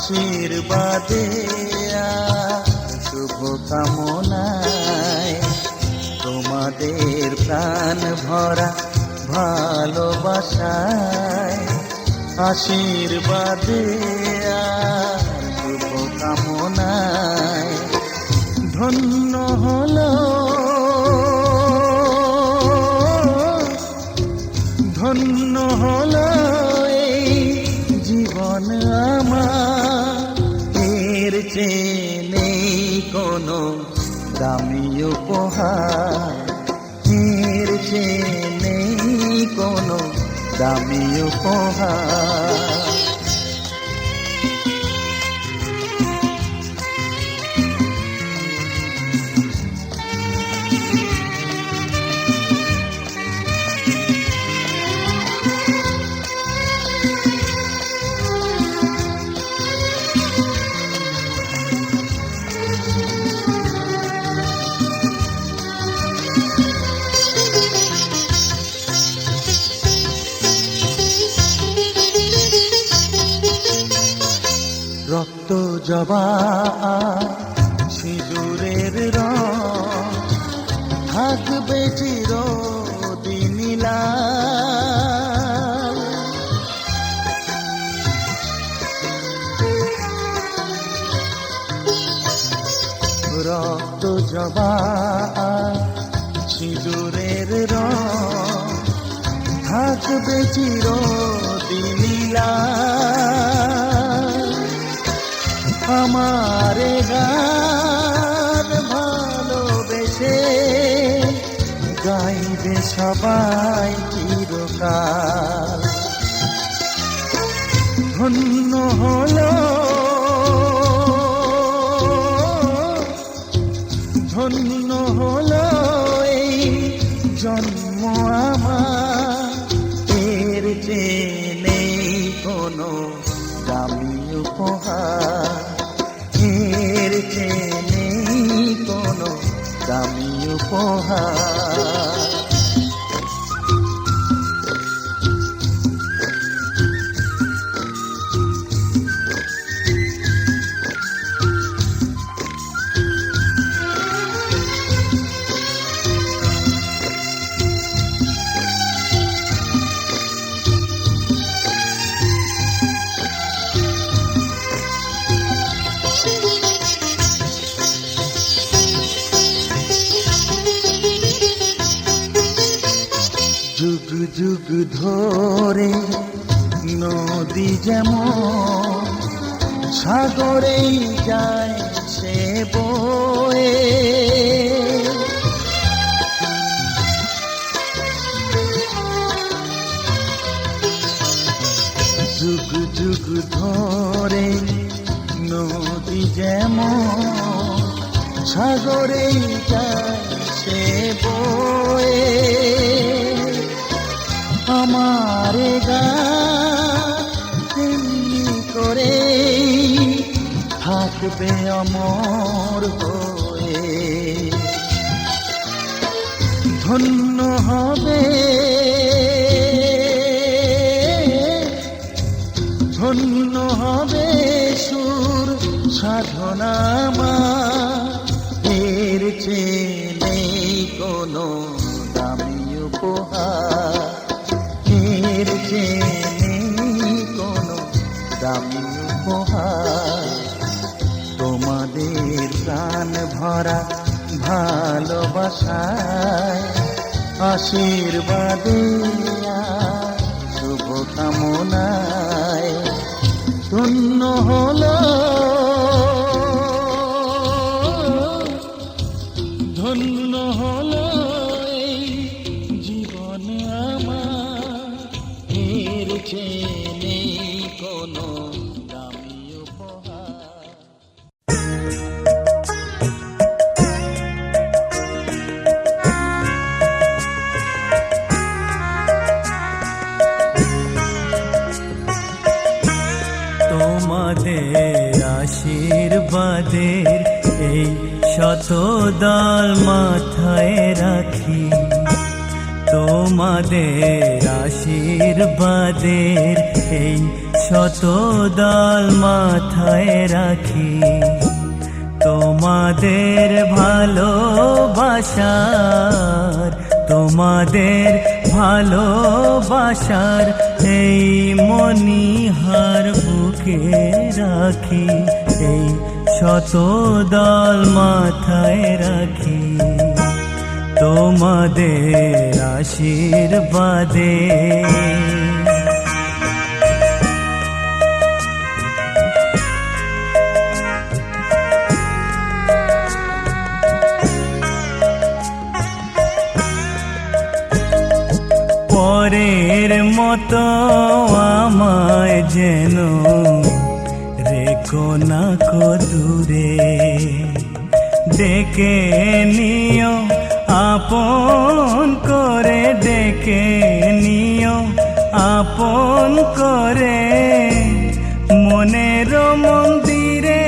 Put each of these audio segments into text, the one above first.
আশীর্বাদে শুভ কামনায় তোমাদের প্রাণ ভরা ভালোবাসায় আশীর্বাদে শুভ কামনায় ধন্য হলো ধন্য হলো এই জীবন আমার, এর চেয়ে নেই কোনো দামি উপহার, এর চেয়ে নেই কোনো দামি উপহার। রক্ত জবা সিঁদুরের রং থাকবে চিরদিন লাল। রক্ত জবা সিঁদুরের রং থাকবে চিরদিন লাল। আমারে গান ভালোবেসে গাইবে সবাই চিরকাল। ধন্য হলো ধন্য হলো এই জন্ম আমার, এর চেয়ে নেই কোনো দামি উপহার, এর চেয়ে নেই কোনো দামি উপহার। যুগ যুগ ধরে নদী যেমন সাগরেই যায় সে বয়ে, যুগ যুগ ধরে নদী যেমন সাগরেই যায় সে বয়ে, আমারে গানি করে থাকবে অমর হয়ে। ধন্য হবে ধন্য হবে সুর সাধনা আমার, এর চেয়ে নেই কোনো দামি উপহার, এর চেয়ে নেই কোনো দামি উপহার। তোমাদের প্রাণ ভরা ভালোবাসায় আশীর্বাদে শুভ কামনায় ধন্য হলো ধন্য হলো এই জীবন আমার, এর চেয়ে নেই কোনো দামি উপহার। তোমাদের আশীর্বাদের এই শতদল মাথায় রাখি, তোমাদের আশীর্বাদের এই শতদল মাথায় মাথায় রাখি। তোমাদের ভালোবাসার এই মণিহার বুকে রাখি, এই শতদল মাথায় রাখি। তোমাদের আশীর্বাদে পরের মতো আমায় যেন রেখো না কো দূরে, ডেকে নিও আপন করে, ডেকে নিও আপন করে। মনের মন্দিরে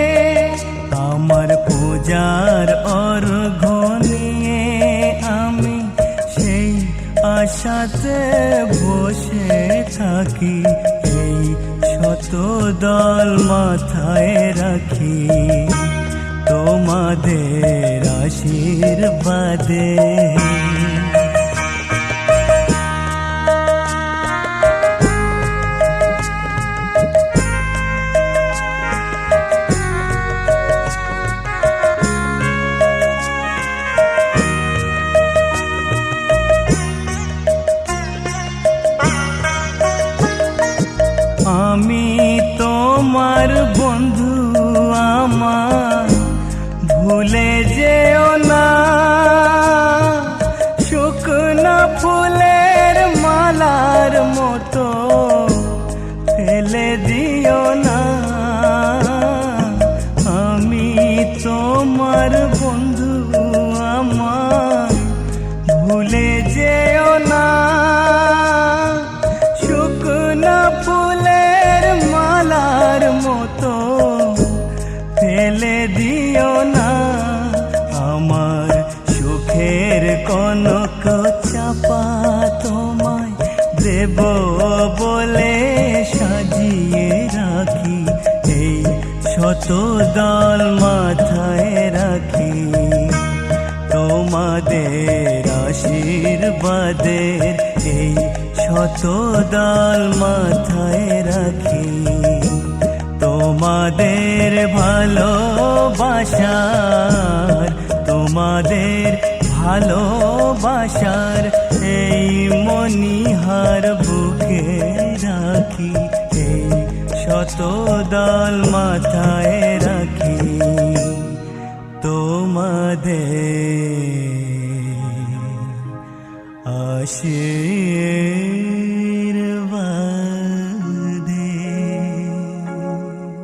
আমার পূজার অর্ঘ্য নিয়ে আমি সেই আশাতে বসে থাকি, এই শতদল মাথায় রাখি। তোমাদের আশীর্বাদে আমি তোমার বন্ধু, আমার ভুলে যেও না। শুকনো ফুলের মালার মতো ফেলে দিও না। আমি তোমার বন্ধু, আমার ভুলে যেও না। শুকনো ফুলের মালার মতো ফেলে দিও না। আমার সুখের কনক চাপা তোমায় দেব বলে সাজিয়ে রাখি, এই শতদল মাথায় রাখি। তোমাদের আশীর্বাদের এই শতদল মাথায় রাখি। তোমাদের ভালোবাসার এই মণিহার বুকে রাখি, এই শতদল মাথায় রাখি। তোমাদের আশীর্বাদ।